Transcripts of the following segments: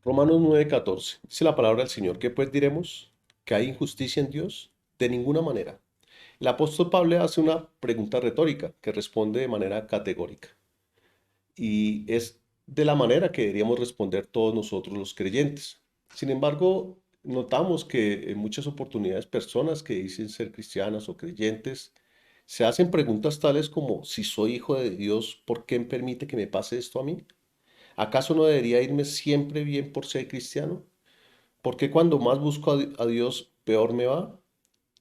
Romanos 9:14. Dice la palabra del Señor. ¿Qué pues diremos? ¿Que hay injusticia en Dios? De ninguna manera. El apóstol Pablo hace una pregunta retórica que responde de manera categórica. Y es de la manera que deberíamos responder todos nosotros los creyentes. Sin embargo, notamos que en muchas oportunidades personas que dicen ser cristianas o creyentes se hacen preguntas tales como, si soy hijo de Dios, ¿por qué permite que me pase esto a mí? ¿Acaso no debería irme siempre bien por ser cristiano? ¿Por qué cuando más busco a Dios, peor me va?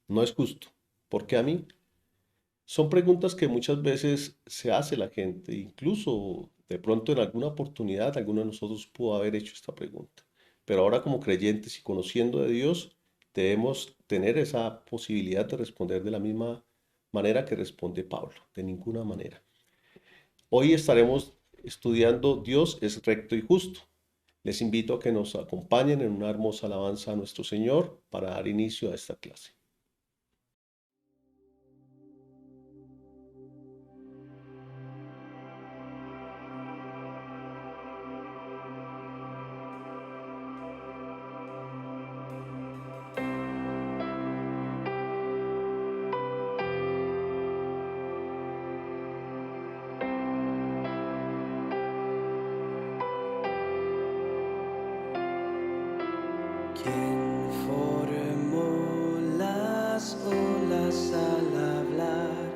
No es justo. ¿Por qué a mí? Son preguntas que muchas veces se hace la gente, incluso de pronto en alguna oportunidad alguno de nosotros pudo haber hecho esta pregunta. Pero ahora como creyentes y conociendo de Dios, debemos tener esa posibilidad de responder de la misma manera que responde Pablo, de ninguna manera. Hoy estaremos estudiando Dios es recto y justo. Les invito a que nos acompañen en una hermosa alabanza a nuestro Señor para dar inicio a esta clase. ¿Quién formó las olas al hablar?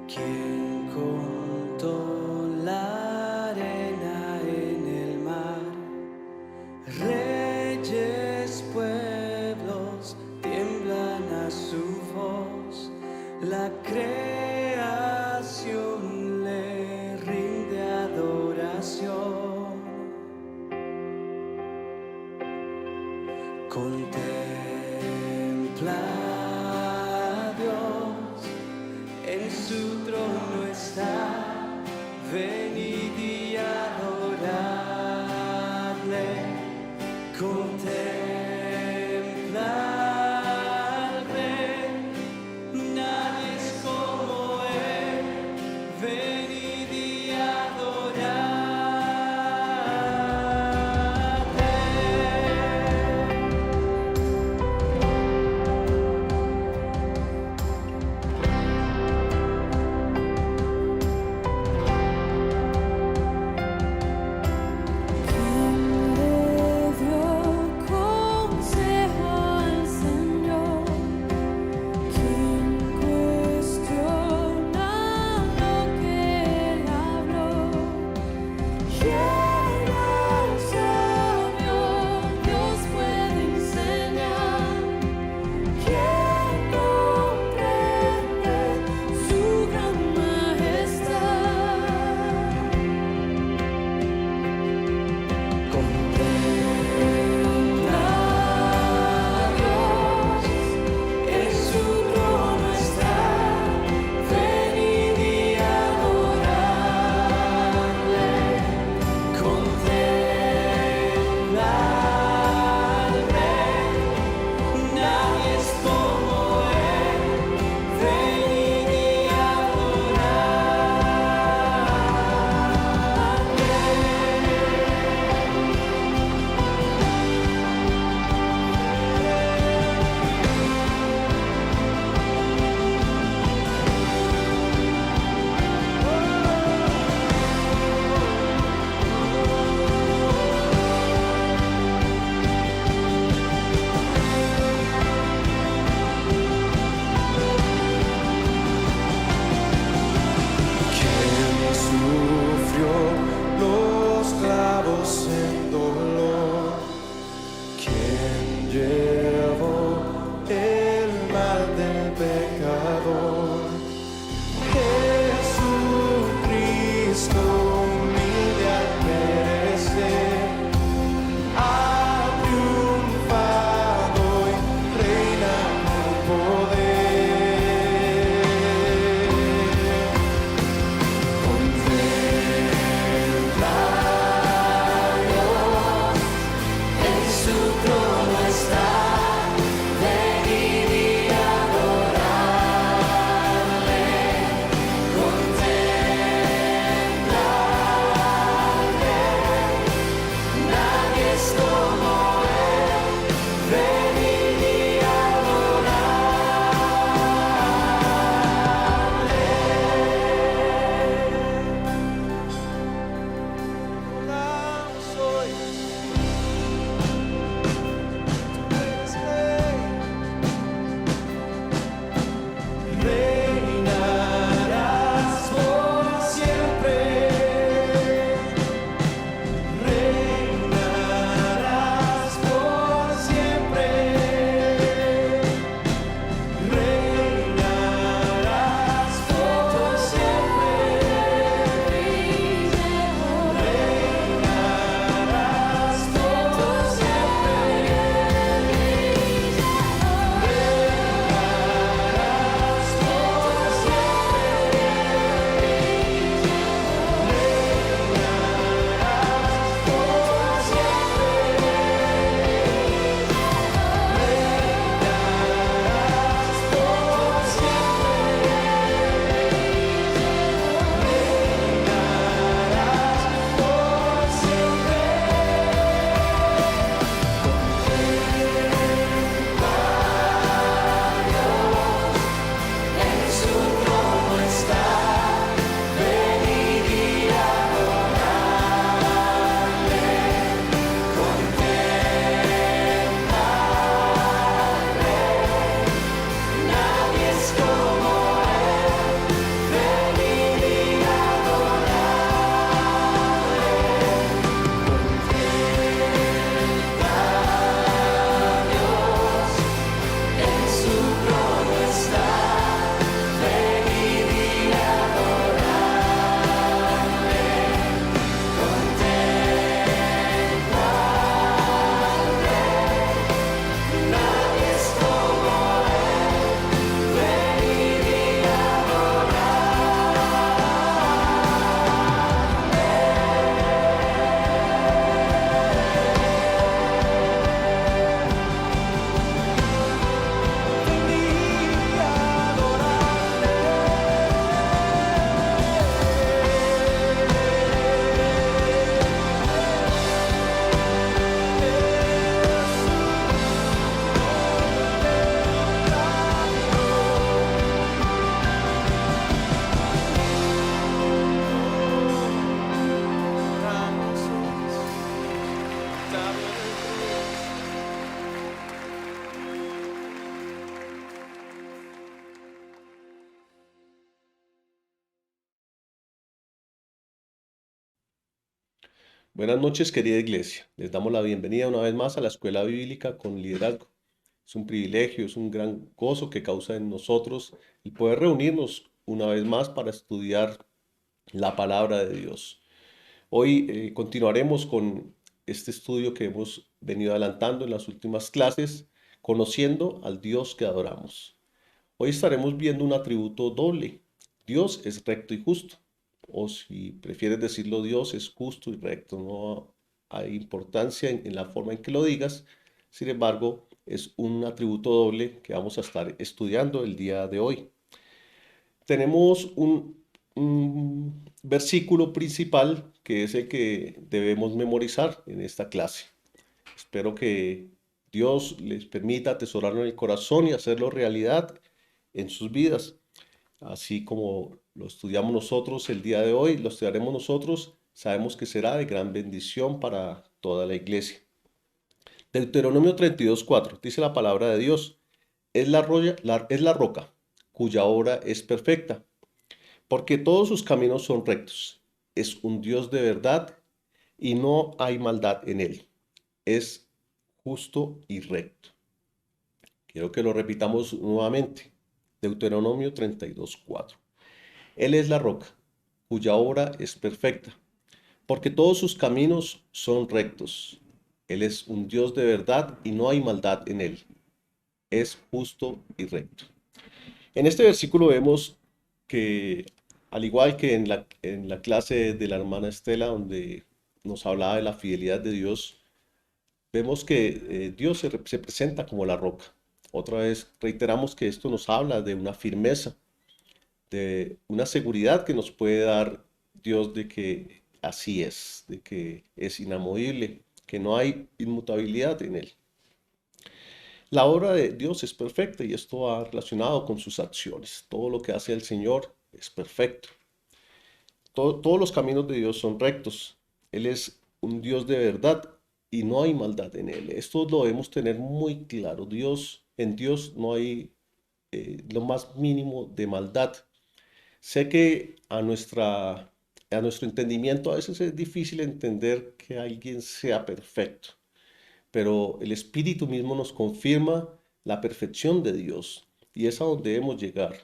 ¿Quién contó la arena en el mar? Reyes, pueblos tiemblan a su voz, la creación le rinde adoración. Contempla a Dios, en su trono está, venid y adoradle. Contempla al Rey, nadie es como Él, venid y adoradle. Buenas noches, querida iglesia. Les damos la bienvenida una vez más a la Escuela Bíblica con Liderazgo. Es un privilegio, es un gran gozo que causa en nosotros el poder reunirnos una vez más para estudiar la palabra de Dios. Hoy continuaremos con este estudio que hemos venido adelantando en las últimas clases, conociendo al Dios que adoramos. Hoy estaremos viendo un atributo doble. Dios es recto y justo. O si prefieres decirlo, Dios es justo y recto. No hay importancia en la forma en que lo digas. Sin embargo, es un atributo doble que vamos a estar estudiando el día de hoy. Tenemos un versículo principal que es el que debemos memorizar en esta clase. Espero que Dios les permita atesorarlo en el corazón y hacerlo realidad en sus vidas. Así como lo estudiamos nosotros el día de hoy, lo estudiaremos nosotros, sabemos que será de gran bendición para toda la iglesia. Deuteronomio 32:4 dice la palabra de Dios, es la roca cuya obra es perfecta, porque todos sus caminos son rectos. Es un Dios de verdad y no hay maldad en él. Es justo y recto. Quiero que lo repitamos nuevamente. Deuteronomio 32:4. Él es la roca, cuya obra es perfecta, porque todos sus caminos son rectos. Él es un Dios de verdad y no hay maldad en él. Es justo y recto. En este versículo vemos que, al igual que en la clase de la hermana Estela, donde nos hablaba de la fidelidad de Dios, vemos que Dios se presenta como la roca. Otra vez reiteramos que esto nos habla de una firmeza, de una seguridad que nos puede dar Dios de que así es, de que es inamovible, que no hay inmutabilidad en él. La obra de Dios es perfecta y esto va relacionado con sus acciones. Todo lo que hace el Señor es perfecto. Todos los caminos de Dios son rectos. Él es un Dios de verdad y no hay maldad en él. Esto lo debemos tener muy claro. En Dios no hay lo más mínimo de maldad. Sé que a nuestro entendimiento a veces es difícil entender que alguien sea perfecto, pero el Espíritu mismo nos confirma la perfección de Dios y es a donde debemos llegar,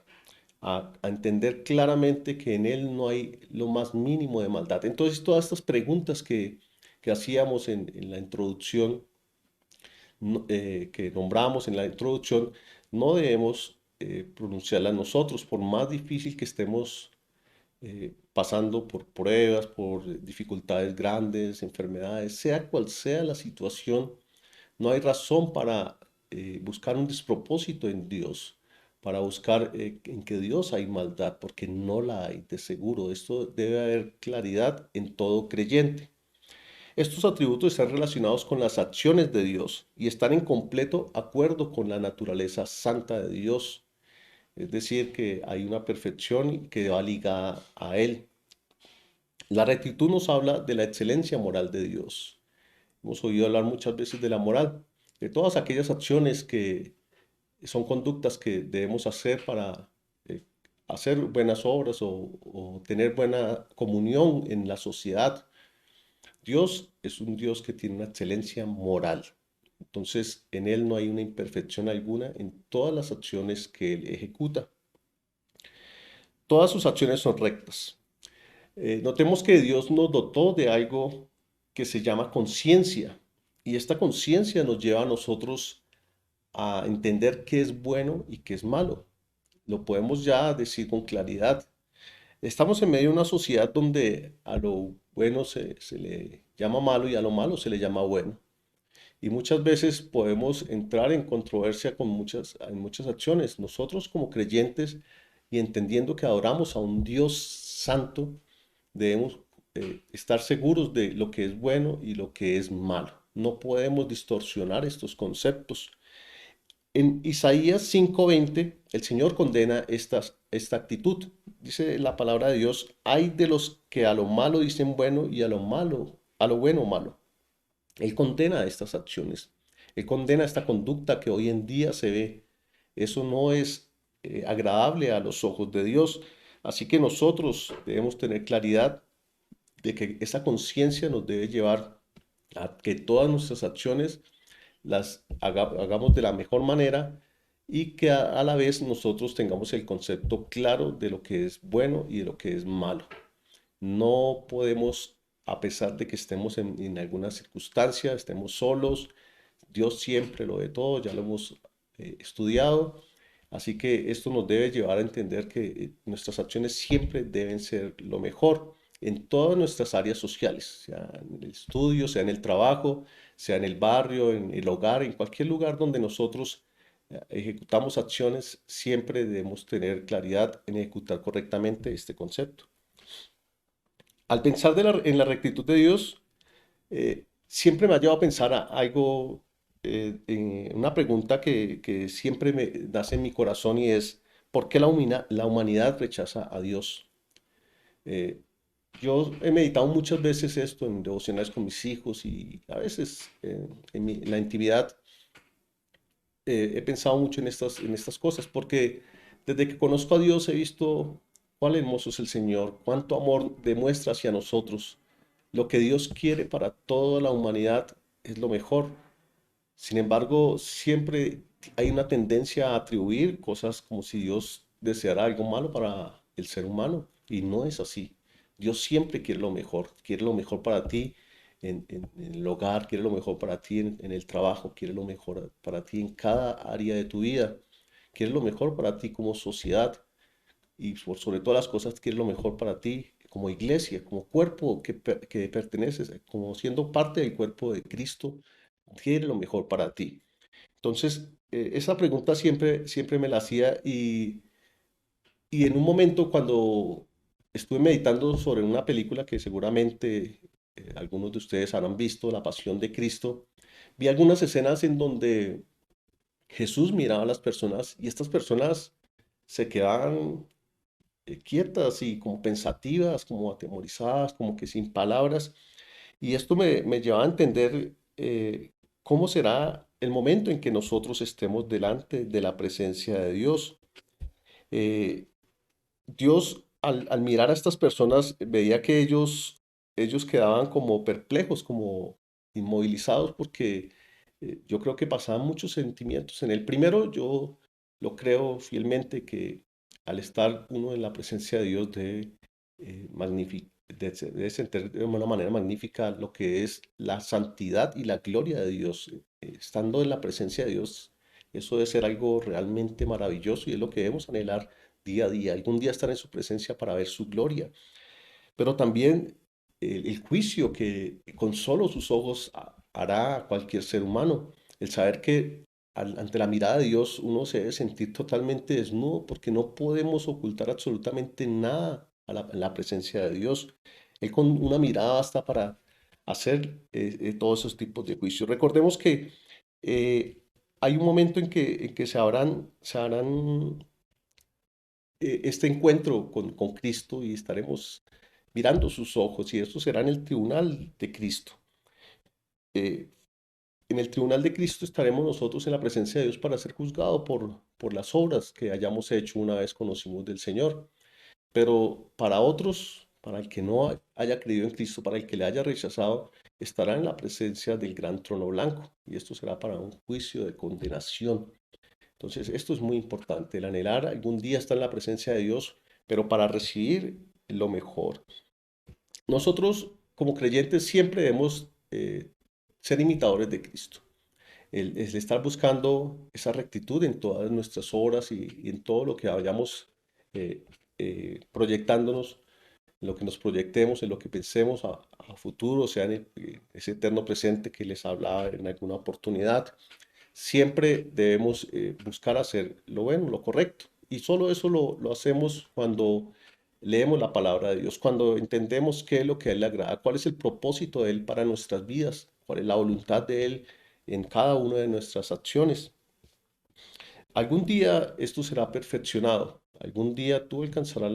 a entender claramente que en Él no hay lo más mínimo de maldad. Entonces, todas estas preguntas que hacíamos en la introducción, que nombramos en la introducción, no debemos pronunciarlas nosotros, por más difícil que estemos pasando por pruebas, por dificultades grandes, enfermedades, sea cual sea la situación, no hay razón para buscar un despropósito en Dios, para buscar en que Dios hay maldad, porque no la hay, de seguro. Esto debe haber claridad en todo creyente. Estos atributos están relacionados con las acciones de Dios y están en completo acuerdo con la naturaleza santa de Dios. Es decir, que hay una perfección que va ligada a Él. La rectitud nos habla de la excelencia moral de Dios. Hemos oído hablar muchas veces de la moral, de todas aquellas acciones que son conductas que debemos hacer para hacer buenas obras o tener buena comunión en la sociedad. Dios es un Dios que tiene una excelencia moral. Entonces, en Él no hay una imperfección alguna en todas las acciones que Él ejecuta. Todas sus acciones son rectas. Notemos que Dios nos dotó de algo que se llama conciencia. Y esta conciencia nos lleva a nosotros a entender qué es bueno y qué es malo. Lo podemos ya decir con claridad. Estamos en medio de una sociedad donde a lo bueno se le llama malo y a lo malo se le llama bueno. Y muchas veces podemos entrar en controversia con en muchas acciones. Nosotros como creyentes y entendiendo que adoramos a un Dios santo, debemos estar seguros de lo que es bueno y lo que es malo. No podemos distorsionar estos conceptos. En Isaías 5:20, el Señor condena esta actitud. Dice la palabra de Dios, hay de los que a lo malo dicen bueno y a lo bueno malo. Él condena estas acciones. Él condena esta conducta que hoy en día se ve. Eso no es agradable a los ojos de Dios. Así que nosotros debemos tener claridad de que esa conciencia nos debe llevar a que todas nuestras acciones hagamos de la mejor manera y que a la vez nosotros tengamos el concepto claro de lo que es bueno y de lo que es malo. No podemos, a pesar de que estemos en alguna circunstancia, estemos solos, Dios siempre lo ve todo, ya lo hemos estudiado, así que esto nos debe llevar a entender que nuestras acciones siempre deben ser lo mejor en todas nuestras áreas sociales, sea en el estudio, sea en el trabajo, sea en el barrio, en el hogar, en cualquier lugar donde nosotros ejecutamos acciones, siempre debemos tener claridad en ejecutar correctamente este concepto. Al pensar en la rectitud de Dios, siempre me ha llevado a pensar algo, en una pregunta que siempre me nace en mi corazón y es, ¿por qué la humanidad rechaza a Dios? Eh, yo he meditado muchas veces esto en devocionales con mis hijos y a veces en la intimidad he pensado mucho en estas cosas porque desde que conozco a Dios he visto cuán hermoso es el Señor, cuánto amor demuestra hacia nosotros. Lo que Dios quiere para toda la humanidad es lo mejor. Sin embargo, siempre hay una tendencia a atribuir cosas como si Dios deseara algo malo para el ser humano. Y no es así. Dios siempre quiere lo mejor para ti en el hogar, quiere lo mejor para ti en el trabajo, quiere lo mejor para ti en cada área de tu vida, quiere lo mejor para ti como sociedad y por sobre todas las cosas quiere lo mejor para ti como iglesia, como cuerpo que perteneces, como siendo parte del cuerpo de Cristo, quiere lo mejor para ti. Entonces, esa pregunta siempre me la hacía y en un momento cuando estuve meditando sobre una película que seguramente algunos de ustedes habrán visto, La Pasión de Cristo, vi algunas escenas en donde Jesús miraba a las personas y estas personas se quedaban quietas y como pensativas, como atemorizadas, como que sin palabras. Y esto me lleva a entender cómo será el momento en que nosotros estemos delante de la presencia de Dios. Eh, Dios, al mirar a estas personas, veía que ellos quedaban como perplejos, como inmovilizados, porque yo creo que pasaban muchos sentimientos. En el primero, yo lo creo fielmente que al estar uno en la presencia de Dios debe sentir de una manera magnífica lo que es la santidad y la gloria de Dios. Estando en la presencia de Dios, eso debe ser algo realmente maravilloso y es lo que debemos anhelar día a día, algún día estar en su presencia para ver su gloria, pero también el juicio que con solo sus ojos hará a cualquier ser humano, el saber que ante la mirada de Dios uno se debe sentir totalmente desnudo porque no podemos ocultar absolutamente nada en la presencia de Dios. Él con una mirada basta para hacer todos esos tipos de juicios. Recordemos que eh, hay un momento en que se harán este encuentro con Cristo y estaremos mirando sus ojos y esto será en el tribunal de Cristo. Eh, en el tribunal de Cristo estaremos nosotros en la presencia de Dios para ser juzgados por las obras que hayamos hecho una vez conocimos del Señor. Pero para otros, para el que no haya creído en Cristo, para el que le haya rechazado, estará en la presencia del gran trono blanco y esto será para un juicio de condenación. Entonces, esto es muy importante, el anhelar algún día estar en la presencia de Dios, pero para recibir lo mejor. Nosotros, como creyentes, siempre debemos ser imitadores de Cristo. El estar buscando esa rectitud en todas nuestras obras y en todo lo que vayamos eh, proyectándonos, en lo que nos proyectemos, en lo que pensemos a futuro, sea en ese eterno presente que les hablaba en alguna oportunidad. Siempre debemos buscar hacer lo bueno, lo correcto. Y solo eso lo hacemos cuando leemos la palabra de Dios, cuando entendemos qué es lo que a Él le agrada, cuál es el propósito de Él para nuestras vidas, cuál es la voluntad de Él en cada una de nuestras acciones. Algún día esto será perfeccionado, algún día tú alcanzarás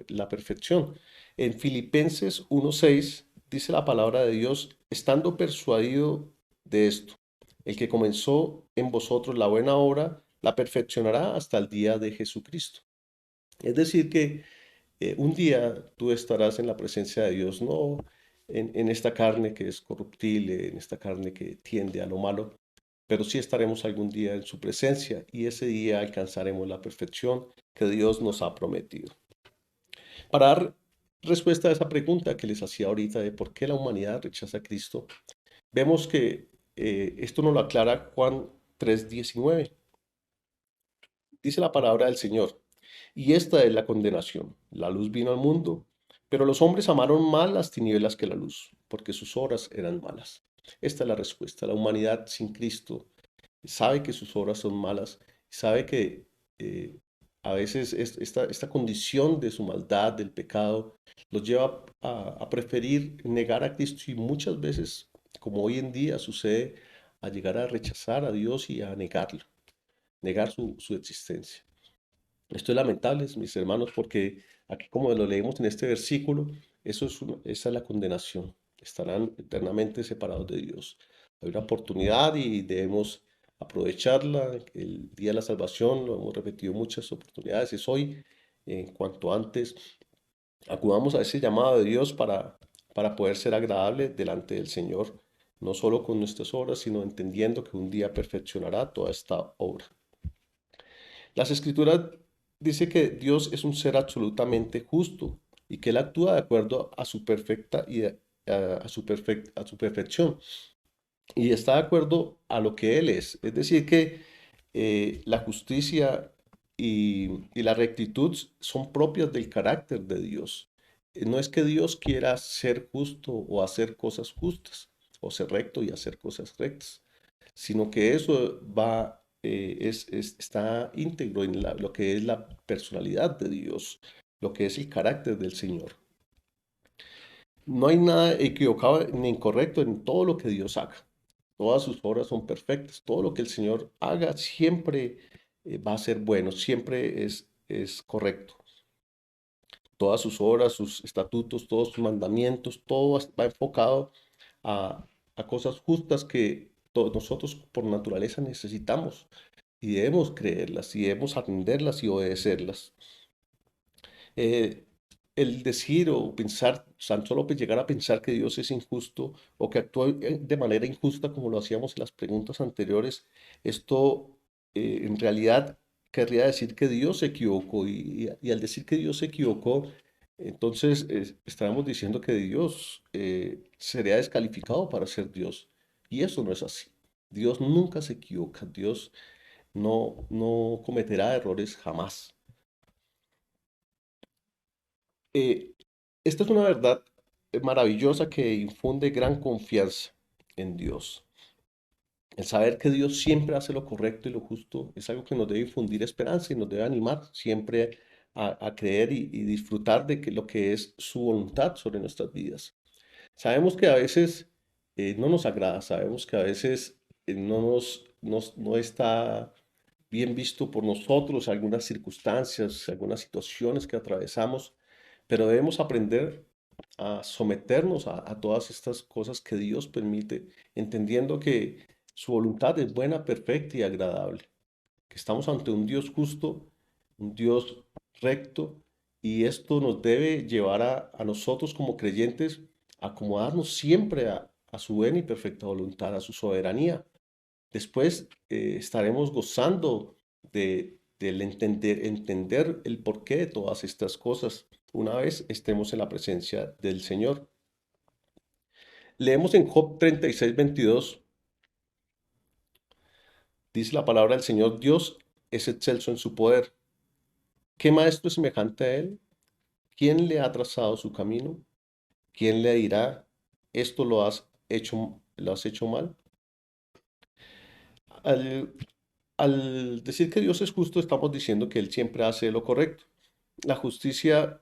la perfección. En Filipenses 1:6 dice la palabra de Dios, estando persuadido de esto, el que comenzó en vosotros la buena obra, la perfeccionará hasta el día de Jesucristo. Es decir, que Un día tú estarás en la presencia de Dios, no en esta carne que es corruptible, en esta carne que tiende a lo malo, pero sí estaremos algún día en su presencia y ese día alcanzaremos la perfección que Dios nos ha prometido. Para dar respuesta a esa pregunta que les hacía ahorita de por qué la humanidad rechaza a Cristo, vemos que esto nos lo aclara Juan 3:19. Dice la palabra del Señor, y esta es la condenación. La luz vino al mundo, pero los hombres amaron más las tinieblas que la luz, porque sus obras eran malas. Esta es la respuesta. La humanidad sin Cristo sabe que sus obras son malas, sabe que eh, a veces esta condición de su maldad, del pecado, los lleva a preferir negar a Cristo y muchas veces, como hoy en día sucede, a llegar a rechazar a Dios y a negarlo, negar su existencia. Esto es lamentable, mis hermanos, porque aquí como lo leemos en este versículo, esa es la condenación. Estarán eternamente separados de Dios. Hay una oportunidad y debemos aprovecharla. El día de la salvación, lo hemos repetido muchas oportunidades, es hoy. En cuanto antes, acudamos a ese llamado de Dios para poder ser agradable delante del Señor, no solo con nuestras obras, sino entendiendo que un día perfeccionará toda esta obra. Las escrituras dice que Dios es un ser absolutamente justo y que Él actúa de acuerdo a su perfecta y a su perfección y está de acuerdo a lo que Él es. Es decir, que la justicia y la rectitud son propias del carácter de Dios. No es que Dios quiera ser justo o hacer cosas justas, o ser recto y hacer cosas rectas, sino que eso está íntegro en lo que es la personalidad de Dios, lo que es el carácter del Señor. No hay nada equivocado ni incorrecto en todo lo que Dios haga. Todas sus obras son perfectas. Todo lo que el Señor haga siempre va a ser bueno, siempre es correcto. Todas sus obras, sus estatutos, todos sus mandamientos, todo va enfocado a, a cosas justas que nosotros por naturaleza necesitamos y debemos creerlas y debemos atenderlas y obedecerlas. Eh, el decir o pensar, Santo López, llegar a pensar que Dios es injusto o que actúa de manera injusta como lo hacíamos en las preguntas anteriores, esto en realidad querría decir que Dios se equivocó y al decir que Dios se equivocó, entonces estábamos diciendo que Dios sería descalificado para ser Dios y eso no es así. Dios nunca se equivoca, Dios no cometerá errores jamás. Eh, Esta es una verdad maravillosa que infunde gran confianza en Dios. El saber que Dios siempre hace lo correcto y lo justo es algo que nos debe infundir esperanza y nos debe animar siempre a creer y disfrutar de lo que es su voluntad sobre nuestras vidas. Sabemos que a veces no nos agrada, sabemos que a veces no está bien visto por nosotros algunas circunstancias, algunas situaciones que atravesamos, pero debemos aprender a someternos a todas estas cosas que Dios permite, entendiendo que su voluntad es buena, perfecta y agradable, que estamos ante un Dios justo, un Dios recto, y esto nos debe llevar a nosotros como creyentes a acomodarnos siempre a su buena y perfecta voluntad, a su soberanía. Después estaremos gozando del entender el porqué de todas estas cosas una vez estemos en la presencia del Señor. Leemos en Job 36:22, dice la palabra del Señor, Dios es excelso en su poder. ¿Qué maestro es semejante a él? ¿Quién le ha trazado su camino? ¿Quién le dirá, esto lo has hecho mal? Al, al decir que Dios es justo, estamos diciendo que Él siempre hace lo correcto. La justicia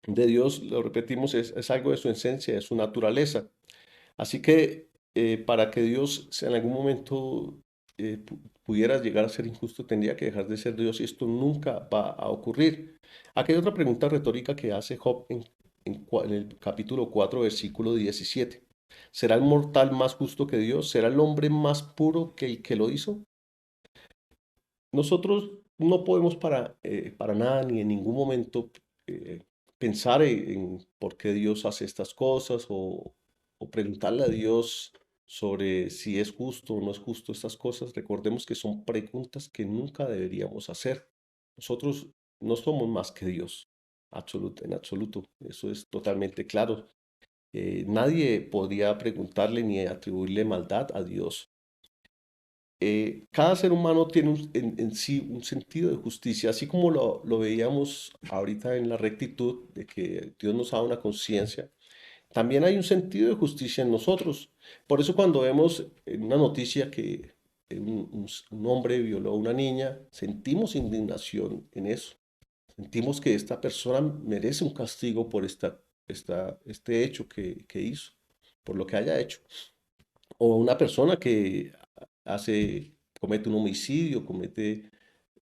de Dios, lo repetimos, es algo de su esencia, de su naturaleza. Así que para que Dios en algún momento pudiera llegar a ser injusto, tendría que dejar de ser Dios y esto nunca va a ocurrir. Aquí hay otra pregunta retórica que hace Job en el capítulo 4, versículo 17. ¿Será el mortal más justo que Dios? ¿Será el hombre más puro que el que lo hizo? Nosotros no podemos para nada ni en ningún momento eh, pensar en por qué Dios hace estas cosas o preguntarle a Dios sobre si es justo o no es justo estas cosas, recordemos que son preguntas que nunca deberíamos hacer. Nosotros no somos más que Dios, en absoluto, eso es totalmente claro. Nadie podría preguntarle ni atribuirle maldad a Dios. Cada ser humano tiene en sí un sentido de justicia, así como lo veíamos ahorita en la rectitud de que Dios nos da una conciencia. También hay un sentido de justicia en nosotros. Por eso cuando vemos en una noticia que un hombre violó a una niña, sentimos indignación en eso. Sentimos que esta persona merece un castigo por este hecho que hizo, por lo que haya hecho. O una persona que comete un homicidio, comete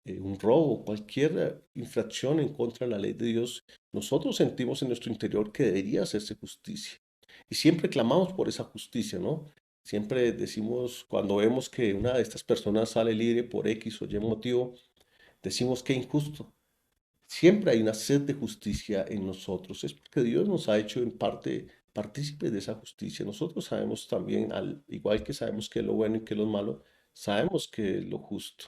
un robo, cualquier infracción en contra de la ley de Dios, nosotros sentimos en nuestro interior que debería hacerse justicia. Y siempre clamamos por esa justicia, ¿no? Siempre decimos, cuando vemos que una de estas personas sale libre por X o Y motivo, decimos que injusto. Siempre hay una sed de justicia en nosotros. Es porque Dios nos ha hecho en parte partícipes de esa justicia. Nosotros sabemos también, al igual que sabemos que es lo bueno y que es lo malo, sabemos que es lo justo.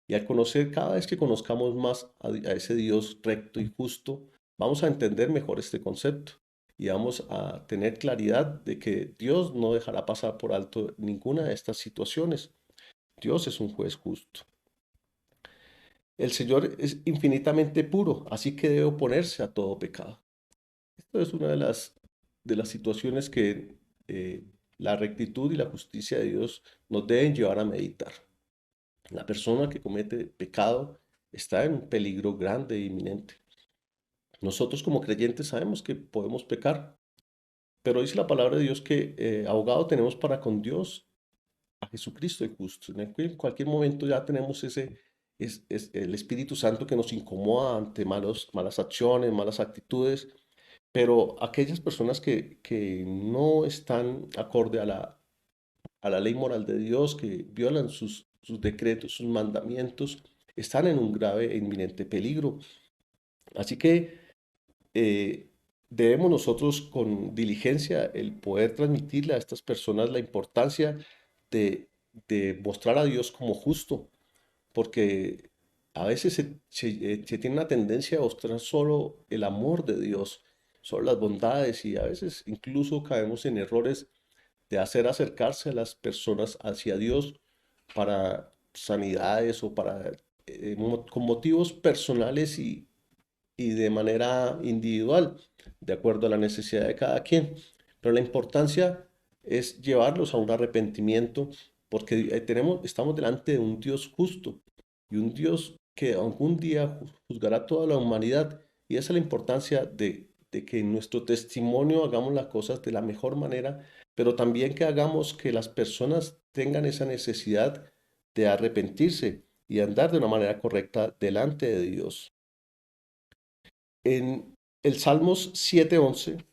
Y al conocer, cada vez que conozcamos más a ese Dios recto y justo, vamos a entender mejor este concepto y vamos a tener claridad de que Dios no dejará pasar por alto ninguna de estas situaciones. Dios es un juez justo. El Señor es infinitamente puro, así que debe oponerse a todo pecado. Esto es una de las situaciones que la rectitud y la justicia de Dios nos deben llevar a meditar. La persona que comete pecado está en un peligro grande e inminente. Nosotros como creyentes sabemos que podemos pecar, pero dice la palabra de Dios que abogado tenemos para con Dios a Jesucristo el justo. En cualquier momento ya tenemos es el Espíritu Santo que nos incomoda ante malas acciones, malas actitudes, pero aquellas personas que no están acorde a la ley moral de Dios, que violan sus decretos, sus mandamientos, están en un grave e inminente peligro. Así que eh, debemos nosotros con diligencia el poder transmitirle a estas personas la importancia de, de mostrar a Dios como justo, porque a veces se tiene una tendencia a mostrar solo el amor de Dios, solo las bondades y a veces incluso caemos en errores de hacer acercarse a las personas hacia Dios para sanidades o con motivos personales y de manera individual, de acuerdo a la necesidad de cada quien. Pero la importancia es llevarlos a un arrepentimiento porque estamos delante de un Dios justo y un Dios que algún día juzgará toda la humanidad. Y esa es la importancia de que en nuestro testimonio hagamos las cosas de la mejor manera, pero también que hagamos que las personas tengan esa necesidad de arrepentirse y andar de una manera correcta delante de Dios. En el Salmos 7:11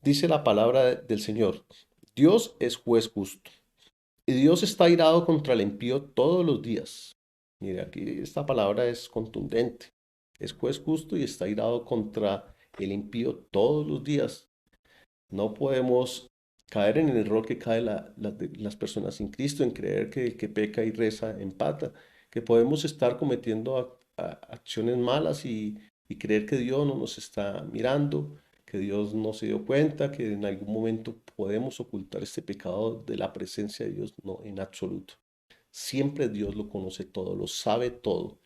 dice la palabra del Señor: Dios es juez justo y Dios está irado contra el impío todos los días. Mire, aquí esta palabra es contundente. Es juez justo y está irado contra el impío todos los días. No podemos caer en el error que caen las personas sin Cristo, en creer que el que peca y reza empata, que podemos estar cometiendo acciones malas y creer que Dios no nos está mirando, que Dios no se dio cuenta, que en algún momento podemos ocultar este pecado de la presencia de Dios. No, en absoluto. Siempre Dios lo conoce todo, lo sabe todo.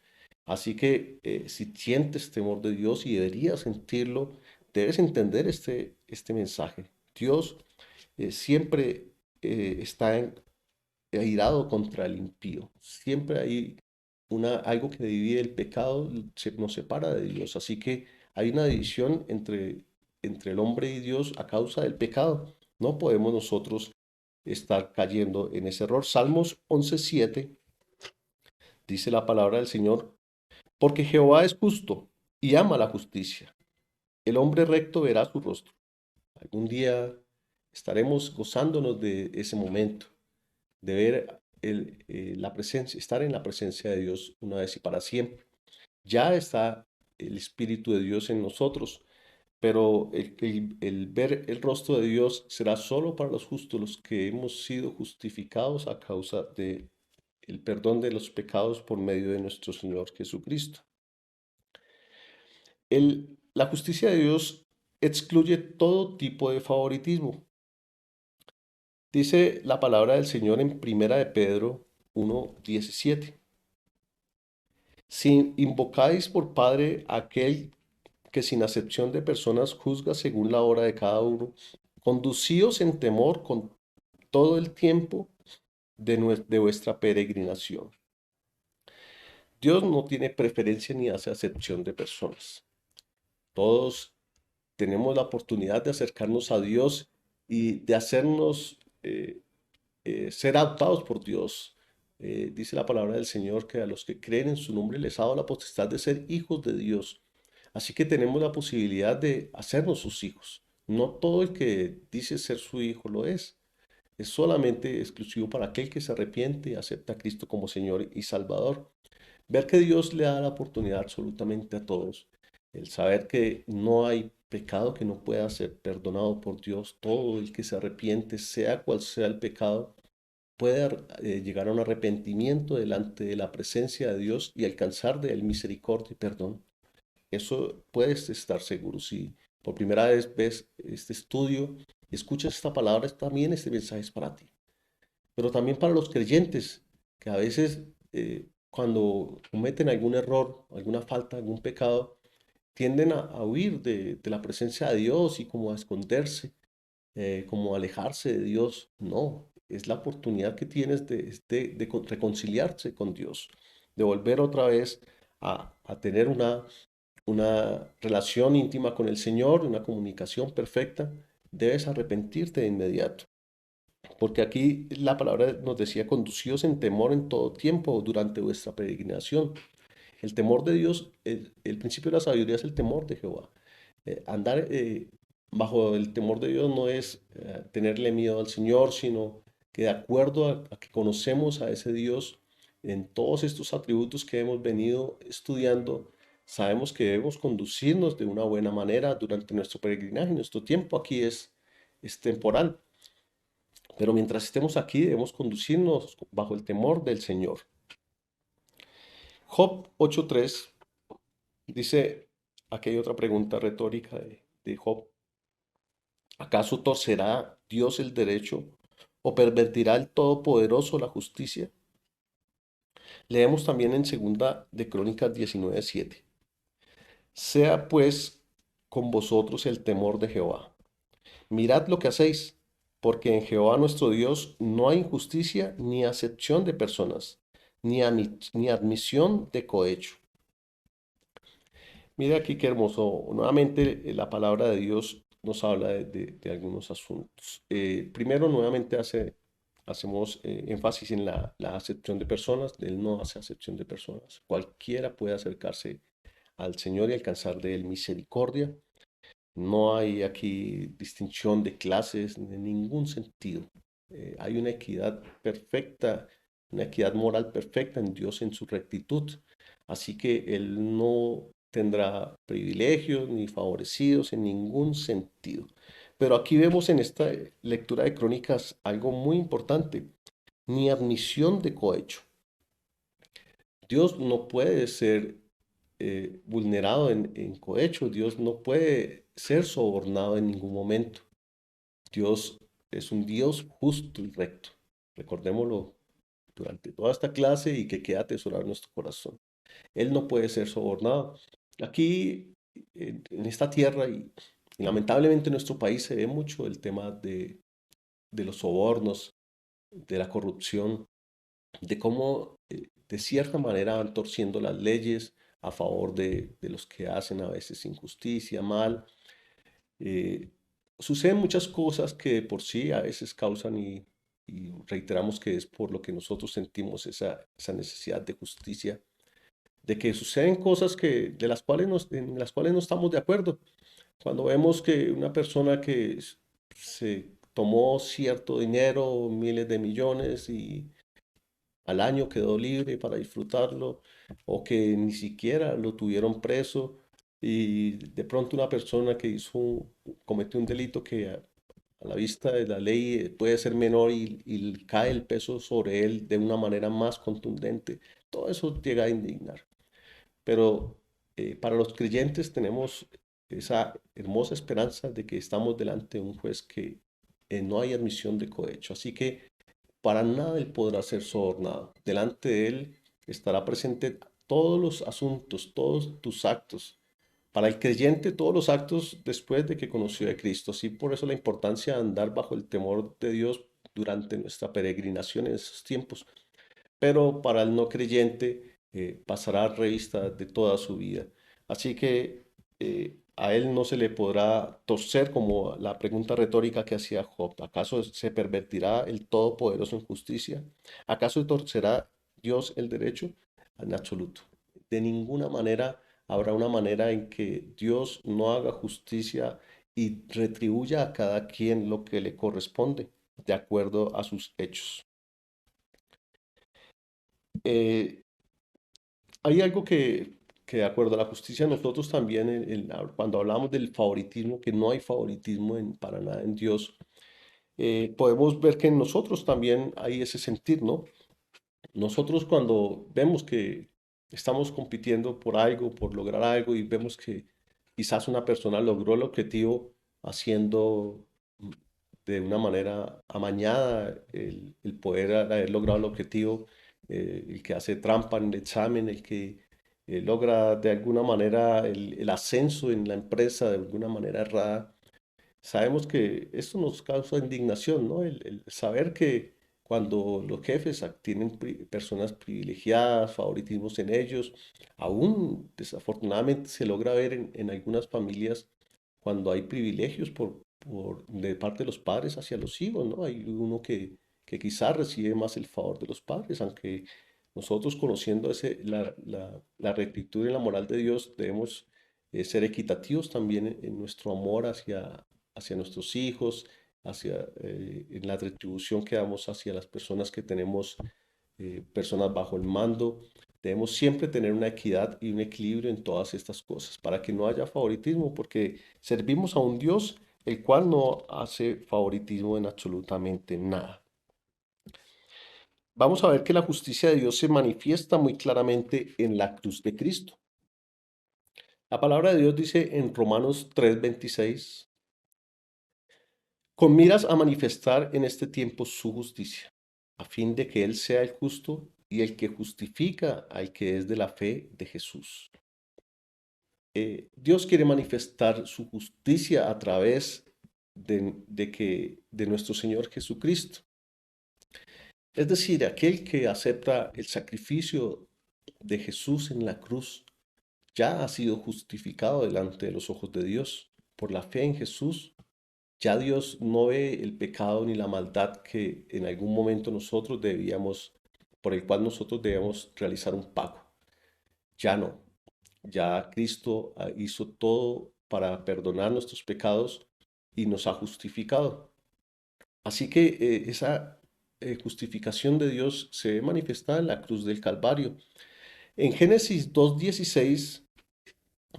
Así que si sientes temor de Dios y deberías sentirlo, debes entender este mensaje. Dios siempre está airado contra el impío. Siempre hay algo que divide el pecado, nos separa de Dios. Así que hay una división entre el hombre y Dios a causa del pecado. No podemos nosotros estar cayendo en ese error. Salmos 11:7 dice la palabra del Señor: porque Jehová es justo y ama la justicia. El hombre recto verá su rostro. Algún día estaremos gozándonos de ese momento, de ver la presencia, estar en la presencia de Dios una vez y para siempre. Ya está el Espíritu de Dios en nosotros, pero el ver el rostro de Dios será solo para los justos, los que hemos sido justificados a causa de el perdón de los pecados por medio de nuestro Señor Jesucristo. La justicia de Dios excluye todo tipo de favoritismo. Dice la palabra del Señor en Primera de Pedro 1:17. Si invocáis por Padre a aquel que sin acepción de personas juzga según la obra de cada uno, conducíos en temor con todo el tiempo de vuestra peregrinación. Dios no tiene preferencia ni hace acepción de personas. Todos tenemos la oportunidad de acercarnos a Dios y de hacernos ser adoptados por Dios. Dice la palabra del Señor que a los que creen en su nombre les ha dado la potestad de ser hijos de Dios. Así que tenemos la posibilidad de hacernos sus hijos. No todo el que dice ser su hijo lo es. Es solamente exclusivo para aquel que se arrepiente y acepta a Cristo como Señor y Salvador. Ver que Dios le da la oportunidad absolutamente a todos. El saber que no hay pecado que no pueda ser perdonado por Dios. Todo el que se arrepiente, sea cual sea el pecado, puede llegar a un arrepentimiento delante de la presencia de Dios y alcanzar de él misericordia y perdón. Eso puedes estar seguro. Si por primera vez ves este estudio y escuchas esta palabra, también este mensaje es para ti. Pero también para los creyentes, que a veces cuando cometen algún error, alguna falta, algún pecado, tienden a huir de la presencia de Dios y como a esconderse, como a alejarse de Dios. No, es la oportunidad que tienes de reconciliarse con Dios, de volver otra vez a tener una relación íntima con el Señor, una comunicación perfecta. Debes arrepentirte de inmediato. Porque aquí la palabra nos decía, conducíos en temor en todo tiempo durante vuestra peregrinación. El temor de Dios, el principio de la sabiduría es el temor de Jehová. Andar bajo el temor de Dios no es tenerle miedo al Señor, sino que de acuerdo a que conocemos a ese Dios en todos estos atributos que hemos venido estudiando, sabemos que debemos conducirnos de una buena manera durante nuestro peregrinaje. Nuestro tiempo aquí es temporal. Pero mientras estemos aquí debemos conducirnos bajo el temor del Señor. Job 8:3 dice, aquí hay otra pregunta retórica de Job. ¿Acaso torcerá Dios el derecho o pervertirá el Todopoderoso la justicia? Leemos también en segunda de Crónicas 19:7. Sea pues con vosotros el temor de Jehová. Mirad lo que hacéis, porque en Jehová nuestro Dios no hay injusticia ni acepción de personas, ni admisión de cohecho. Mira aquí qué hermoso. Nuevamente la palabra de Dios nos habla de algunos asuntos. Primero, nuevamente hacemos énfasis en la acepción de personas. Él no hace acepción de personas. Cualquiera puede acercarse al Señor y alcanzar de él misericordia. No hay aquí distinción de clases en ningún sentido. Hay una equidad perfecta, una equidad moral perfecta en Dios en su rectitud. Así que Él no tendrá privilegios ni favorecidos en ningún sentido. Pero aquí vemos en esta lectura de Crónicas algo muy importante, ni admisión de cohecho. Dios no puede ser vulnerado en cohecho, Dios no puede ser sobornado en ningún momento. Dios es un Dios justo y recto. Recordémoslo durante toda esta clase y que quede atesorado en nuestro corazón. Él no puede ser sobornado. Aquí, en esta tierra y lamentablemente en nuestro país se ve mucho el tema de los sobornos, de la corrupción, de cómo de cierta manera van torciendo las leyes a favor de los que hacen a veces injusticia, mal. Eh, Suceden muchas cosas que de por sí a veces causan y reiteramos que es por lo que nosotros sentimos esa necesidad de justicia, de que suceden cosas de las cuales en las cuales no estamos de acuerdo. Cuando vemos que una persona que se tomó cierto dinero, miles de millones y al año quedó libre para disfrutarlo, o que ni siquiera lo tuvieron preso, y de pronto una persona que cometió un delito que a la vista de la ley puede ser menor y cae el peso sobre él de una manera más contundente, todo eso llega a indignar. Pero para los creyentes tenemos esa hermosa esperanza de que estamos delante de un juez que no hay admisión de cohecho. Así que para nada él podrá ser sobornado. Delante de él estará presente todos los asuntos, todos tus actos. Para el creyente, todos los actos después de que conoció a Cristo. Así por eso la importancia de andar bajo el temor de Dios durante nuestra peregrinación en esos tiempos. Pero para el no creyente pasará revista de toda su vida. Así que a él no se le podrá torcer como la pregunta retórica que hacía Job. ¿Acaso se pervertirá el Todopoderoso en justicia? ¿Acaso torcerá Dios el derecho? En absoluto. De ninguna manera habrá una manera en que Dios no haga justicia y retribuya a cada quien lo que le corresponde de acuerdo a sus hechos. Eh, Hay algo que de acuerdo a la justicia nosotros también, cuando hablamos del favoritismo, que no hay favoritismo para nada en Dios, podemos ver que en nosotros también hay ese sentir, ¿no? Nosotros cuando vemos que estamos compitiendo por algo, por lograr algo, y vemos que quizás una persona logró el objetivo haciendo de una manera amañada el poder haber logrado el objetivo, el que hace trampa en el examen, el que logra de alguna manera el ascenso en la empresa de alguna manera errada. Sabemos que esto nos causa indignación, ¿no? El saber que cuando los jefes tienen personas privilegiadas, favoritismos en ellos, aún desafortunadamente se logra ver en algunas familias cuando hay privilegios de parte de los padres hacia los hijos, ¿no? Hay uno que quizás recibe más el favor de los padres, aunque nosotros conociendo la rectitud y la moral de Dios debemos ser equitativos también en nuestro amor hacia nuestros hijos, en la retribución que damos hacia las personas que tenemos, personas bajo el mando. Debemos siempre tener una equidad y un equilibrio en todas estas cosas para que no haya favoritismo, porque servimos a un Dios el cual no hace favoritismo en absolutamente nada. Vamos a ver que la justicia de Dios se manifiesta muy claramente en la cruz de Cristo. La palabra de Dios dice en Romanos 3:26, con miras a manifestar en este tiempo su justicia, a fin de que Él sea el justo y el que justifica al que es de la fe de Jesús. Dios quiere manifestar su justicia a través de nuestro Señor Jesucristo. Es decir, aquel que acepta el sacrificio de Jesús en la cruz ya ha sido justificado delante de los ojos de Dios. Por la fe en Jesús, ya Dios no ve el pecado ni la maldad que en algún momento por el cual nosotros debemos realizar un pago. Ya no. Ya Cristo hizo todo para perdonar nuestros pecados y nos ha justificado. Así que esa justificación de Dios se ve manifestada en la cruz del Calvario. En Génesis 2:16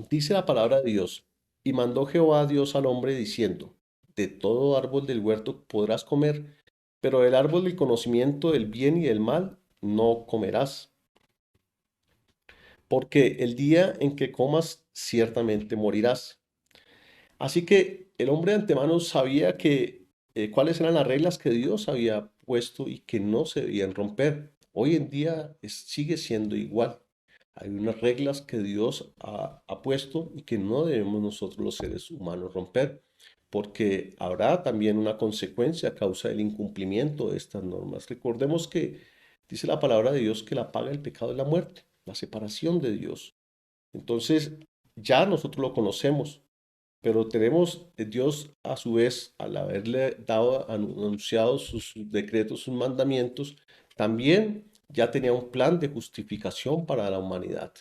dice la palabra de Dios, y mandó Jehová Dios al hombre diciendo, de todo árbol del huerto podrás comer, pero del árbol del conocimiento del bien y del mal no comerás, porque el día en que comas ciertamente morirás. Así que el hombre de antemano sabía cuáles eran las reglas que Dios había puesto y que no se debían romper. Hoy en día sigue siendo igual. Hay unas reglas que Dios ha puesto y que no debemos nosotros los seres humanos romper, porque habrá también una consecuencia a causa del incumplimiento de estas normas. Recordemos que dice la palabra de Dios que la paga del pecado es la muerte, la separación de Dios. Entonces, ya nosotros lo conocemos, pero tenemos Dios a su vez, al haberle anunciado sus decretos, sus mandamientos, también ya tenía un plan de justificación para la humanidad.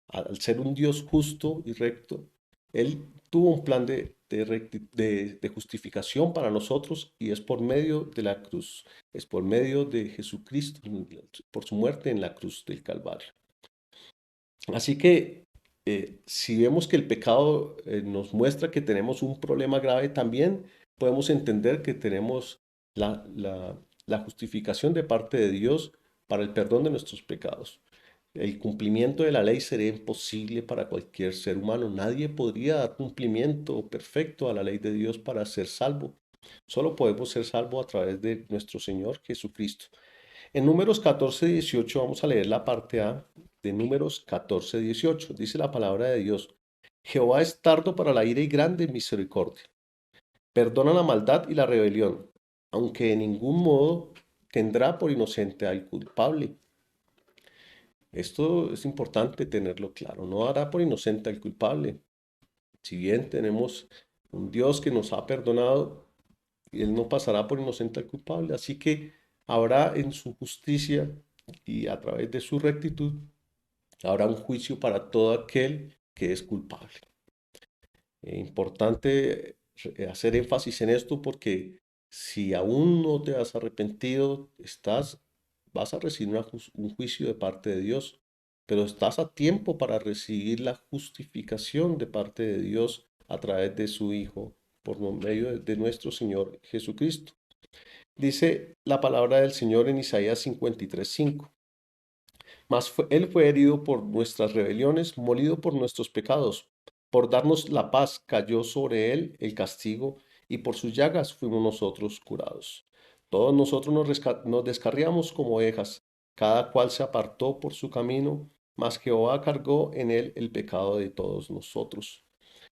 Al ser un Dios justo y recto, Él tuvo un plan de justificación para nosotros y es por medio de la cruz, es por medio de Jesucristo, por su muerte en la cruz del Calvario. Así que Si vemos que el pecado nos muestra que tenemos un problema grave, también podemos entender que tenemos la justificación de parte de Dios para el perdón de nuestros pecados. El cumplimiento de la ley sería imposible para cualquier ser humano. Nadie podría dar cumplimiento perfecto a la ley de Dios para ser salvo. Solo podemos ser salvos a través de nuestro Señor Jesucristo. En Números 14:18 vamos a leer la parte A de Números 14:18. Dice la palabra de Dios: Jehová es tardo para la ira y grande en misericordia. Perdona la maldad y la rebelión, aunque de ningún modo tendrá por inocente al culpable. Esto es importante tenerlo claro. No hará por inocente al culpable. Si bien tenemos un Dios que nos ha perdonado, Él no pasará por inocente al culpable. Así que habrá en su justicia y a través de su rectitud, habrá un juicio para todo aquel que es culpable. Importante hacer énfasis en esto porque si aún no te has arrepentido, vas a recibir un juicio de parte de Dios, pero estás a tiempo para recibir la justificación de parte de Dios a través de su Hijo, por medio de nuestro Señor Jesucristo. Dice la palabra del Señor en Isaías 53:5. Mas Él fue herido por nuestras rebeliones, molido por nuestros pecados. Por darnos la paz cayó sobre Él el castigo, y por sus llagas fuimos nosotros curados. Todos nosotros nos descarriamos como ovejas, cada cual se apartó por su camino, mas Jehová cargó en Él el pecado de todos nosotros.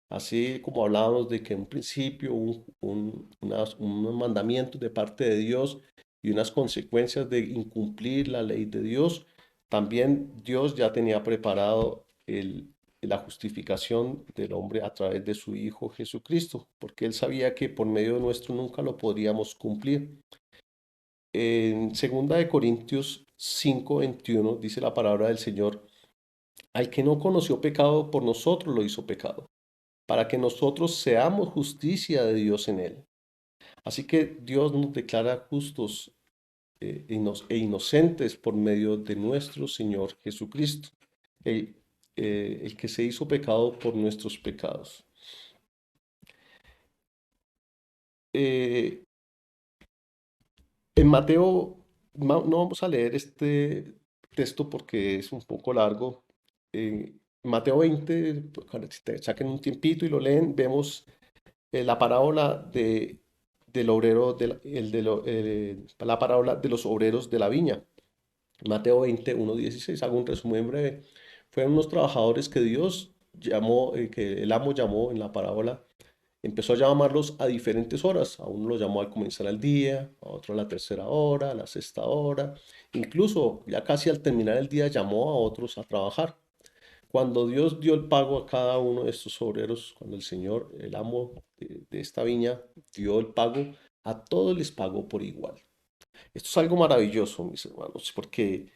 Así como hablábamos de que en un principio unos mandamientos de parte de Dios y unas consecuencias de incumplir la ley de Dios, también Dios ya tenía preparado la justificación del hombre a través de su Hijo Jesucristo, porque Él sabía que por medio nuestro nunca lo podríamos cumplir. En 2 Corintios 5:21 dice la palabra del Señor: Al que no conoció pecado, por nosotros lo hizo pecado, para que nosotros seamos justicia de Dios en él. Así que Dios nos declara justos e inocentes por medio de nuestro Señor Jesucristo, el, el que se hizo pecado por nuestros pecados. Eh, en Mateo, no vamos a leer este texto porque es un poco largo. Mateo 20, cuando saquen un tiempito y lo leen, vemos la parábola del obrero, la parábola de los obreros de la viña. Mateo 21:16, hago un resumen breve. Fueron unos trabajadores que Dios llamó, que el amo llamó en la parábola. Empezó a llamarlos a diferentes horas. A uno lo llamó al comenzar el día, a otro a la tercera hora, a la sexta hora. Incluso ya casi al terminar el día llamó a otros a trabajar. Cuando Dios dio el pago a cada uno de estos obreros, cuando el Señor, el amo de esta viña, dio el pago, a todos les pagó por igual. Esto es algo maravilloso, mis hermanos, porque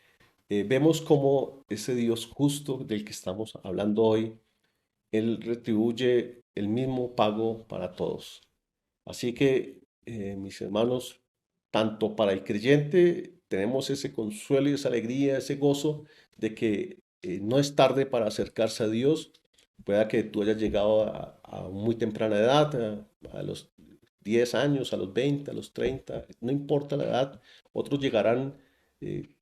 vemos cómo ese Dios justo del que estamos hablando hoy, Él retribuye el mismo pago para todos. Así que, mis hermanos, tanto para el creyente tenemos ese consuelo y esa alegría, ese gozo de que no es tarde para acercarse a Dios. Pueda que tú hayas llegado a muy temprana edad, a los 10 años, a los 20, a los 30, no importa la edad. Otros llegarán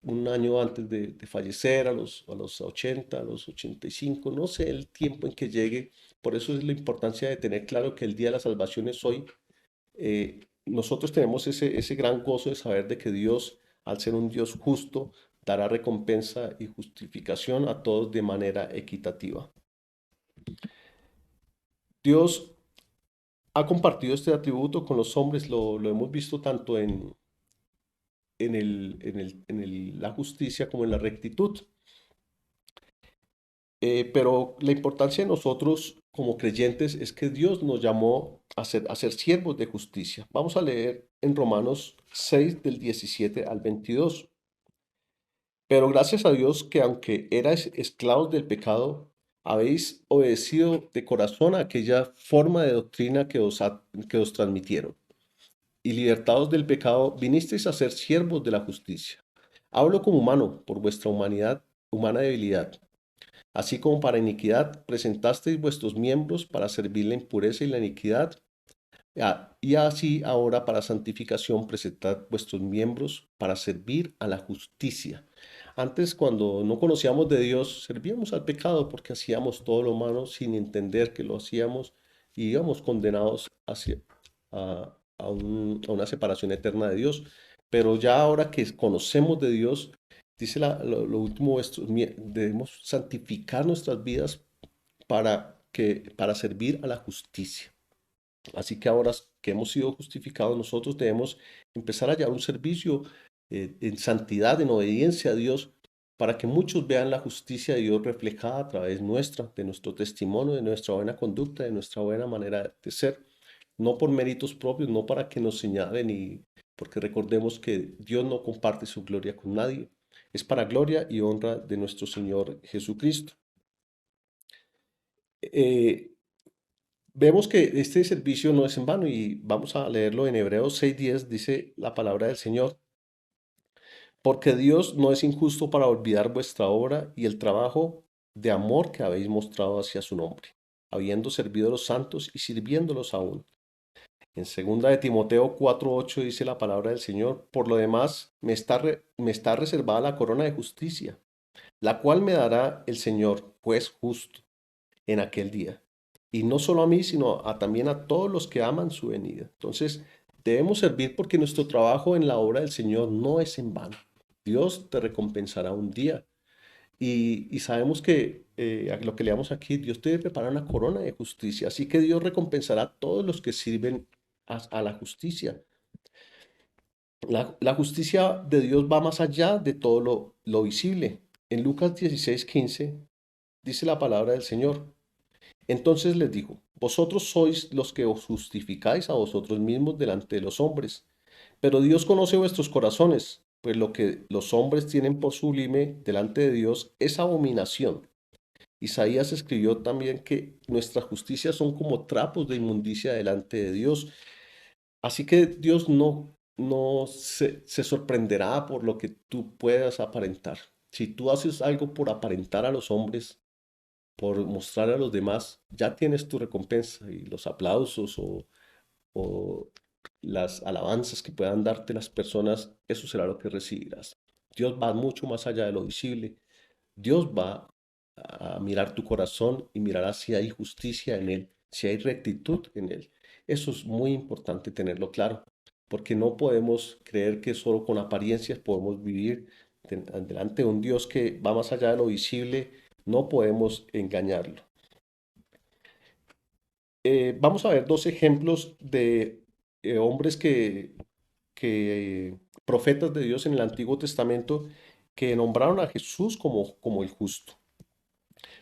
un año antes de fallecer, a los 80, a los 85, no sé el tiempo en que llegue. Por eso es la importancia de tener claro que el día de la salvación es hoy. Nosotros tenemos ese gran gozo de saber de que Dios, al ser un Dios justo, dará recompensa y justificación a todos de manera equitativa. Dios ha compartido este atributo con los hombres, lo hemos visto tanto la justicia como en la rectitud. Pero la importancia de nosotros como creyentes es que Dios nos llamó a ser siervos de justicia. Vamos a leer en Romanos 6 del 17 al 22. Pero gracias a Dios que aunque erais esclavos del pecado, habéis obedecido de corazón a aquella forma de doctrina que os transmitieron. Y libertados del pecado, vinisteis a ser siervos de la justicia. Hablo como humano por vuestra humana debilidad. Así como para iniquidad presentasteis vuestros miembros para servir la impureza y la iniquidad, y así ahora para santificación presentad vuestros miembros para servir a la justicia. Antes, cuando no conocíamos de Dios, servíamos al pecado porque hacíamos todo lo malo sin entender que lo hacíamos y íbamos condenados a una separación eterna de Dios. Pero ya ahora que conocemos de Dios, dice lo último, debemos santificar nuestras vidas para servir a la justicia. Así que ahora que hemos sido justificados, nosotros debemos empezar a llevar un servicio en santidad, en obediencia a Dios, para que muchos vean la justicia de Dios reflejada a través nuestra, de nuestro testimonio, de nuestra buena conducta, de nuestra buena manera de ser, no por méritos propios, no para que nos señalen, y porque recordemos que Dios no comparte su gloria con nadie, es para gloria y honra de nuestro Señor Jesucristo. Eh, Vemos que este servicio no es en vano y vamos a leerlo en Hebreos 6:10, dice la palabra del Señor. Porque Dios no es injusto para olvidar vuestra obra y el trabajo de amor que habéis mostrado hacia su nombre, habiendo servido a los santos y sirviéndolos aún. En segunda de Timoteo 4:8 dice la palabra del Señor, por lo demás me está reservada la corona de justicia, la cual me dará el Señor, juez justo, en aquel día. Y no solo a mí, sino también a todos los que aman su venida. Entonces, debemos servir porque nuestro trabajo en la obra del Señor no es en vano. Dios te recompensará un día. Y sabemos que lo que leamos aquí, Dios te prepara una corona de justicia. Así que Dios recompensará a todos los que sirven a la justicia. La justicia de Dios va más allá de todo lo visible. En Lucas 16:15 dice la palabra del Señor. Entonces les dijo, vosotros sois los que os justificáis a vosotros mismos delante de los hombres, pero Dios conoce vuestros corazones, pues lo que los hombres tienen por sublime delante de Dios es abominación. Isaías escribió también que nuestras justicias son como trapos de inmundicia delante de Dios. Así que Dios no se sorprenderá por lo que tú puedas aparentar. Si tú haces algo por aparentar a los hombres, por mostrar a los demás, ya tienes tu recompensa y los aplausos o las alabanzas que puedan darte las personas, eso será lo que recibirás. Dios va mucho más allá de lo visible. Dios va a mirar tu corazón y mirará si hay justicia en él, si hay rectitud en él. Eso es muy importante tenerlo claro, porque no podemos creer que solo con apariencias podemos vivir delante de un Dios que va más allá de lo visible. No podemos engañarlo. Vamos a ver dos ejemplos de hombres profetas de Dios en el Antiguo Testamento, que nombraron a Jesús como el justo.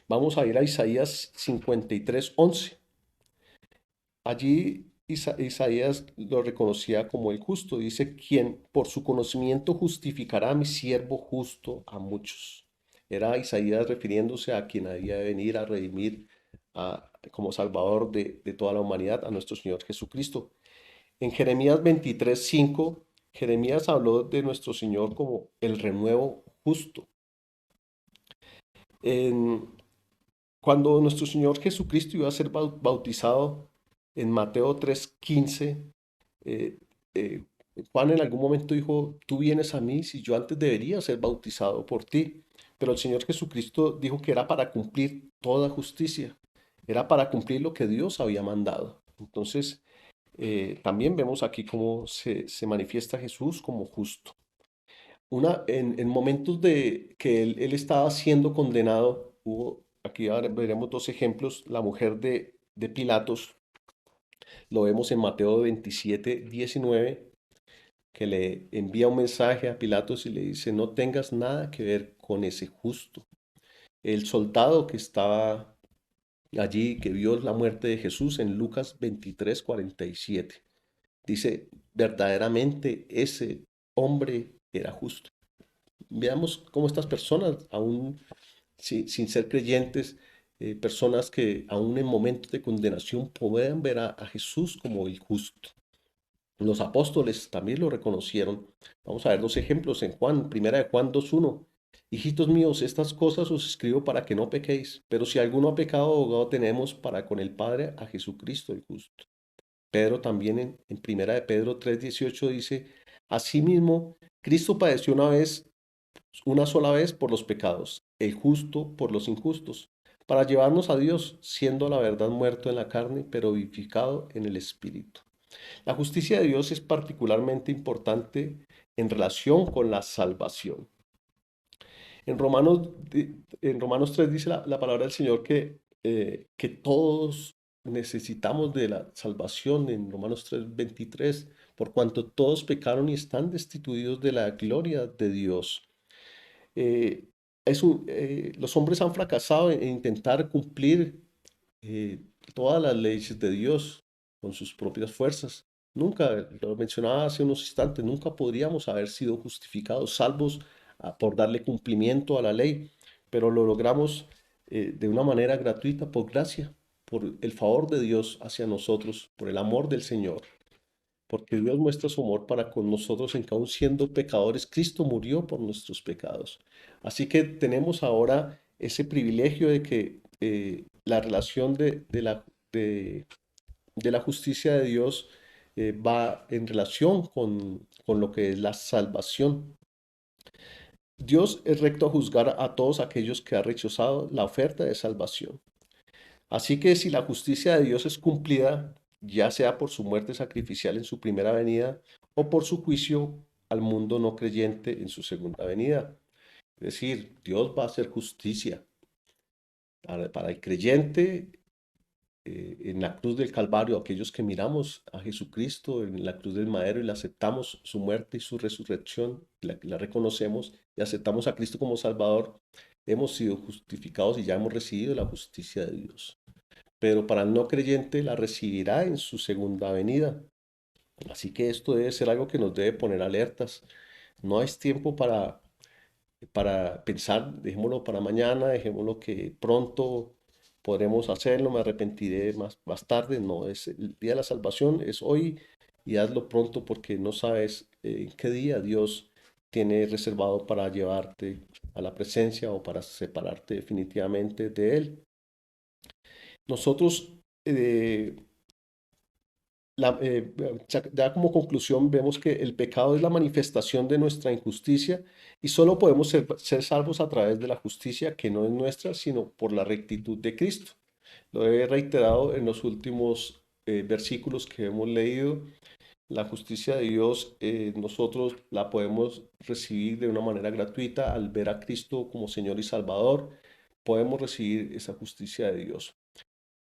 Vamos a ir a Isaías 53:11. Allí Isaías lo reconocía como el justo. Dice, quien por su conocimiento justificará a mi siervo justo a muchos. Era Isaías refiriéndose a quien había de venir a redimir como Salvador de toda la humanidad, a nuestro Señor Jesucristo. En Jeremías 23:5, Jeremías habló de nuestro Señor como el renuevo justo. En, Cuando nuestro Señor Jesucristo iba a ser bautizado en Mateo 3:15, eh, eh, Juan en algún momento dijo, tú vienes a mí si yo antes debería ser bautizado por ti. Pero el Señor Jesucristo dijo que era para cumplir toda justicia, era para cumplir lo que Dios había mandado. Entonces, también vemos aquí cómo se manifiesta Jesús como justo. En momentos de que él estaba siendo condenado, aquí ahora veremos dos ejemplos. La mujer de Pilatos, lo vemos en Mateo 27:19, que le envía un mensaje a Pilatos y le dice, no tengas nada que ver con ese justo. El soldado que estaba allí, que vio la muerte de Jesús en Lucas 23:47, dice, verdaderamente ese hombre era justo. Veamos cómo estas personas, aún sin ser creyentes, personas que aún en momentos de condenación puedan ver a Jesús como el justo. Los apóstoles también lo reconocieron. Vamos a ver dos ejemplos en Juan, primera de Juan 2:1. Hijitos míos, estas cosas os escribo para que no pequéis, pero si alguno ha pecado, abogado tenemos para con el Padre a Jesucristo el justo. Pedro también en Primera de Pedro 3:18 dice, asimismo, Cristo padeció una sola vez por los pecados, el justo por los injustos, para llevarnos a Dios, siendo a la verdad muerto en la carne, pero vivificado en el Espíritu. La justicia de Dios es particularmente importante en relación con la salvación. En Romanos 3 dice la palabra del Señor que todos necesitamos de la salvación en Romanos 3:23, por cuanto todos pecaron y están destituidos de la gloria de Dios. Eh, los hombres han fracasado en intentar cumplir eh, todas las leyes de Dios con sus propias fuerzas. Nunca, lo mencionaba hace unos instantes, nunca podríamos haber sido justificados, salvos por darle cumplimiento a la ley, pero lo logramos de una manera gratuita por gracia, por el favor de Dios hacia nosotros, por el amor del Señor. Porque Dios muestra su amor para con nosotros en que aun siendo pecadores, Cristo murió por nuestros pecados. Así que tenemos ahora ese privilegio de que la relación de la justicia de Dios va en relación con lo que es la salvación. Dios es recto a juzgar a todos aquellos que han rechazado la oferta de salvación. Así que si la justicia de Dios es cumplida, ya sea por su muerte sacrificial en su primera venida o por su juicio al mundo no creyente en su segunda venida. Es decir, Dios va a hacer justicia para el creyente en la cruz del Calvario, aquellos que miramos a Jesucristo en la cruz del madero y le aceptamos su muerte y su resurrección, la reconocemos y aceptamos a Cristo como Salvador, hemos sido justificados y ya hemos recibido la justicia de Dios. Pero para el no creyente la recibirá en su segunda venida. Así que esto debe ser algo que nos debe poner alertas. No es tiempo para pensar, dejémoslo para mañana, dejémoslo que pronto podremos hacerlo, me arrepentiré más tarde. No, es el día de la salvación, es hoy y hazlo pronto porque no sabes en qué día Dios tiene reservado para llevarte a la presencia o para separarte definitivamente de Él. Nosotros eh, ya como conclusión vemos que el pecado es la manifestación de nuestra injusticia y solo podemos ser salvos a través de la justicia que no es nuestra, sino por la rectitud de Cristo. Lo he reiterado en los últimos versículos que hemos leído. La justicia de Dios nosotros la podemos recibir de una manera gratuita al ver a Cristo como Señor y Salvador. Podemos recibir esa justicia de Dios,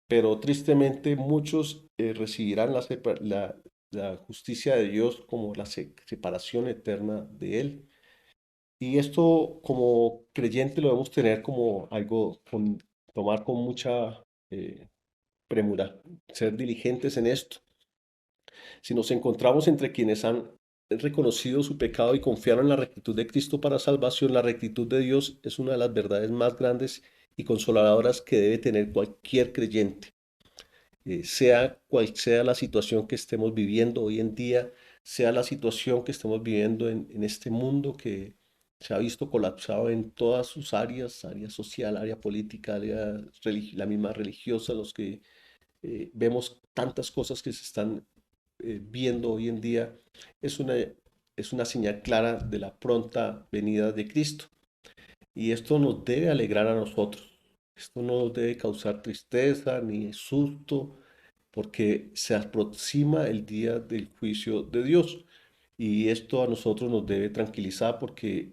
pero tristemente muchos recibirán la justicia de Dios como la separación eterna de Él. Y esto como creyente lo debemos tener como algo, tomar con mucha premura, ser diligentes en esto. Si nos encontramos entre quienes han reconocido su pecado y confiaron en la rectitud de Cristo para salvación, la rectitud de Dios es una de las verdades más grandes y consoladoras que debe tener cualquier creyente. Sea cual sea la situación que estemos viviendo hoy en día, sea la situación que estemos viviendo en este mundo que se ha visto colapsado en todas sus áreas, área social, área política, área la misma religiosa, los que vemos tantas cosas que se están viendo hoy en día, es una señal clara de la pronta venida de Cristo. Y esto nos debe alegrar a nosotros. Esto no nos debe causar tristeza ni susto, porque se aproxima el día del juicio de Dios. Y esto a nosotros nos debe tranquilizar porque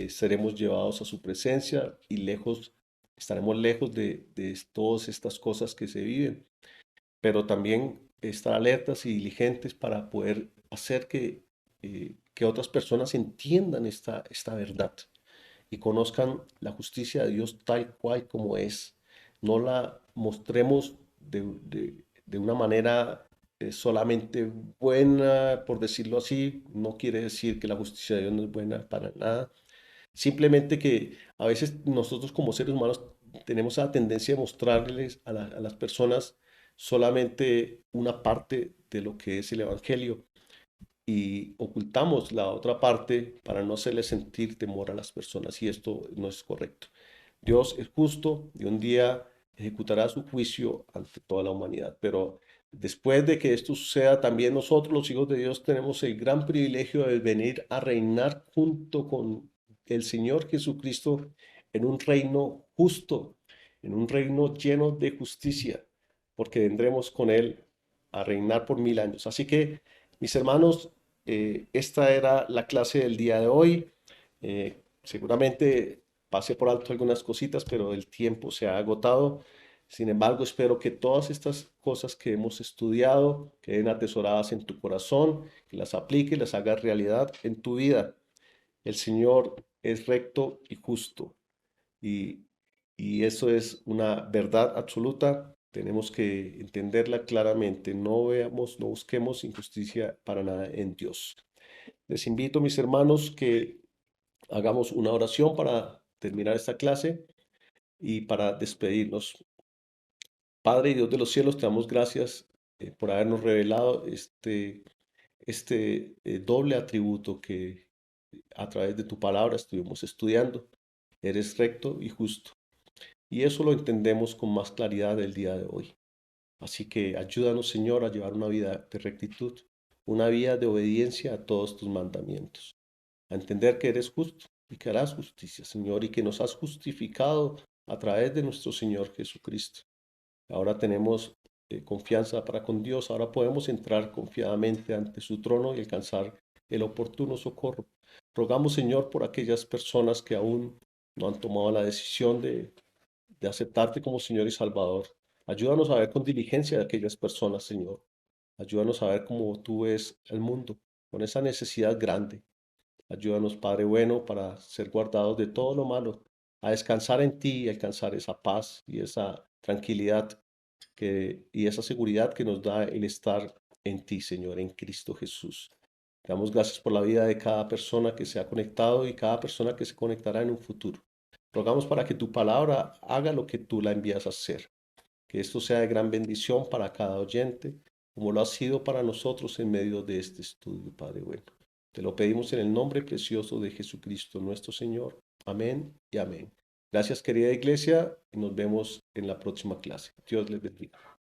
seremos llevados a su presencia y estaremos lejos de todas estas cosas que se viven. Pero también estar alertas y diligentes para poder hacer que otras personas entiendan esta verdad y conozcan la justicia de Dios tal cual como es. No la mostremos de una manera solamente buena, por decirlo así. No quiere decir que la justicia de Dios no es buena para nada. Simplemente que a veces nosotros como seres humanos tenemos la tendencia de mostrarles a las personas solamente una parte de lo que es el Evangelio y ocultamos la otra parte para no hacerle sentir temor a las personas y esto no es correcto. Dios es justo y un día ejecutará su juicio ante toda la humanidad, pero después de que esto suceda, también nosotros los hijos de Dios tenemos el gran privilegio de venir a reinar junto con el Señor Jesucristo en un reino justo, en un reino lleno de justicia, porque vendremos con Él a reinar por 1000 años. Así que, mis hermanos, esta era la clase del día de hoy. Seguramente pasé por alto algunas cositas, pero el tiempo se ha agotado. Sin embargo, espero que todas estas cosas que hemos estudiado queden atesoradas en tu corazón, que las apliques, las hagas realidad en tu vida. El Señor es recto y justo y, y eso es una verdad absoluta. Tenemos que entenderla claramente. No veamos, no busquemos injusticia para nada en Dios. Les invito, mis hermanos, que hagamos una oración para terminar esta clase y para despedirnos. Padre y Dios de los cielos, te damos gracias por habernos revelado este doble atributo que a través de tu palabra estuvimos estudiando. Eres recto y justo. Y eso lo entendemos con más claridad el día de hoy. Así que ayúdanos, Señor, a llevar una vida de rectitud, una vida de obediencia a todos tus mandamientos, a entender que eres justo y que harás justicia, Señor, y que nos has justificado a través de nuestro Señor Jesucristo. Ahora tenemos confianza para con Dios, ahora podemos entrar confiadamente ante su trono y alcanzar el oportuno socorro. Rogamos, Señor, por aquellas personas que aún no han tomado la decisión de aceptarte como Señor y Salvador. Ayúdanos a ver con diligencia a aquellas personas, Señor. Ayúdanos a ver cómo tú ves el mundo, con esa necesidad grande. Ayúdanos, Padre bueno, para ser guardados de todo lo malo, a descansar en ti y alcanzar esa paz y esa tranquilidad y esa seguridad que nos da el estar en ti, Señor, en Cristo Jesús. Te damos gracias por la vida de cada persona que se ha conectado y cada persona que se conectará en un futuro. Rogamos para que tu palabra haga lo que tú la envías a hacer, que esto sea de gran bendición para cada oyente, como lo ha sido para nosotros en medio de este estudio, Padre bueno. Te lo pedimos en el nombre precioso de Jesucristo, nuestro Señor. Amén y amén. Gracias, querida iglesia, y nos vemos en la próxima clase. Dios les bendiga.